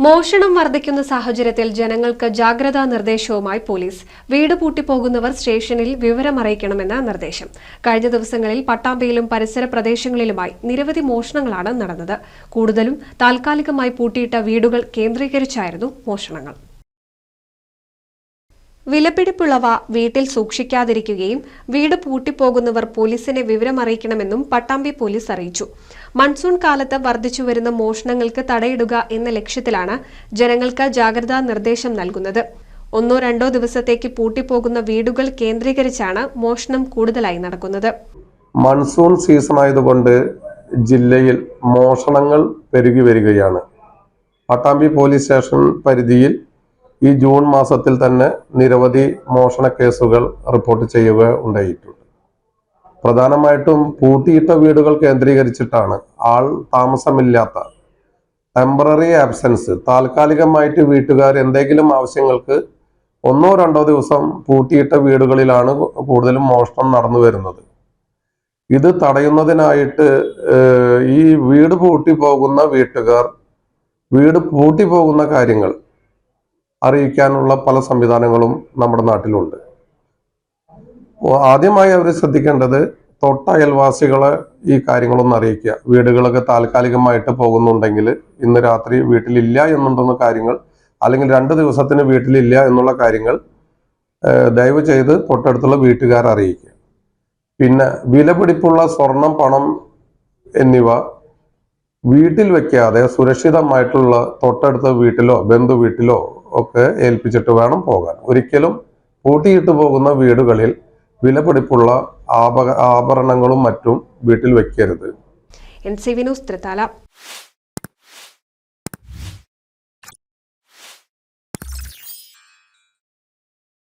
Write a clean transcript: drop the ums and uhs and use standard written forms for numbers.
മോഷണം വർദ്ധിക്കുന്ന സാഹചര്യത്തിൽ ജനങ്ങൾക്ക് ജാഗ്രതാ നിർദ്ദേശവുമായി പോലീസ്. വീട് പൂട്ടിപ്പോകുന്നവർ സ്റ്റേഷനിൽ വിവരമറിയിക്കണമെന്ന നിർദ്ദേശം. കഴിഞ്ഞ ദിവസങ്ങളിൽ പട്ടാമ്പിയിലും പരിസര പ്രദേശങ്ങളിലുമായി നിരവധി മോഷണങ്ങളാണ് നടന്നത്. കൂടുതലും താൽക്കാലികമായി പൂട്ടിയിട്ട വീടുകൾ കേന്ദ്രീകരിച്ചായിരുന്നു മോഷണങ്ങൾ. വിലപിടിപ്പുള്ളവ വീട്ടിൽ സൂക്ഷിക്കാതിരിക്കുകയും വീട് പൂട്ടിപ്പോകുന്നവർ പോലീസിനെ വിവരമറിയിക്കണമെന്നും പട്ടാമ്പി പോലീസ് അറിയിച്ചു. മൺസൂൺ കാലത്ത് വർദ്ധിച്ചുവരുന്ന മോഷണങ്ങൾക്ക് തടയിടുക എന്ന ലക്ഷ്യത്തിലാണ് ജനങ്ങൾക്ക് ജാഗ്രതാ നിർദ്ദേശം നൽകുന്നത്. 1-2 ദിവസത്തേക്ക് പൂട്ടിപ്പോകുന്ന വീടുകൾ കേന്ദ്രീകരിച്ചാണ് മോഷണം കൂടുതലായി നടക്കുന്നത്. മൺസൂൺ സീസൺ ആയതുകൊണ്ട് ജില്ലയിൽ മോഷണങ്ങൾ പെരുകി വരികയാണ്. പട്ടാമ്പി പോലീസ് സ്റ്റേഷൻ പരിധിയിൽ ഈ ജൂൺ മാസത്തിൽ തന്നെ നിരവധി മോഷണ കേസുകൾ റിപ്പോർട്ട് ചെയ്യുക ഉണ്ടായിട്ടുണ്ട്. പ്രധാനമായിട്ടും പൂട്ടിയിട്ട വീടുകൾ കേന്ദ്രീകരിച്ചിട്ടാണ്. ആൾ താമസമില്ലാത്ത ടെമ്പററി ആബ്സെൻസ്, താൽക്കാലികമായിട്ട് വീട്ടുകാർ എന്തെങ്കിലും ആവശ്യങ്ങൾക്ക് 1-2 ദിവസം പൂട്ടിയിട്ട വീടുകളിലാണ് കൂടുതലും മോഷണം നടന്നു വരുന്നത്. ഇത് തടയുന്നതിനായിട്ട് ഈ വീട് പൂട്ടിപ്പോകുന്ന വീട്ടുകാർ വീട് പൂട്ടിപ്പോകുന്ന കാര്യങ്ങൾ അറിയിക്കാനുള്ള പല സംവിധാനങ്ങളും നമ്മുടെ നാട്ടിലുണ്ട്. ആദ്യമായി അവർ ശ്രദ്ധിക്കേണ്ടത് തൊട്ട അയൽവാസികളെ ഈ കാര്യങ്ങളൊന്നും അറിയിക്കുക. വീടുകളൊക്കെ താൽക്കാലികമായിട്ട് പോകുന്നുണ്ടെങ്കിൽ ഇന്ന് രാത്രി വീട്ടിലില്ല എന്നുണ്ടെന്ന കാര്യങ്ങൾ, അല്ലെങ്കിൽ 2 ദിവസത്തിന് വീട്ടിലില്ല എന്നുള്ള കാര്യങ്ങൾ ദയവ് ചെയ്ത് തൊട്ടടുത്തുള്ള വീട്ടുകാരെ അറിയിക്കുക. പിന്നെ വിലപിടിപ്പുള്ള സ്വർണം, പണം എന്നിവ വീട്ടിൽ വെക്കാതെ സുരക്ഷിതമായിട്ടുള്ള തൊട്ടടുത്ത വീട്ടിലോ ബന്ധു വീട്ടിലോ ഒക്കെ ഏൽപ്പിച്ചിട്ട് വേണം പോകാൻ. ഒരിക്കലും പൂട്ടിയിട്ട് പോകുന്ന വീടുകളിൽ വിലപിടിപ്പുള്ള ആഭരണങ്ങളും മറ്റും വീട്ടിൽ വെക്കരുത്. NCV news, Thrithala.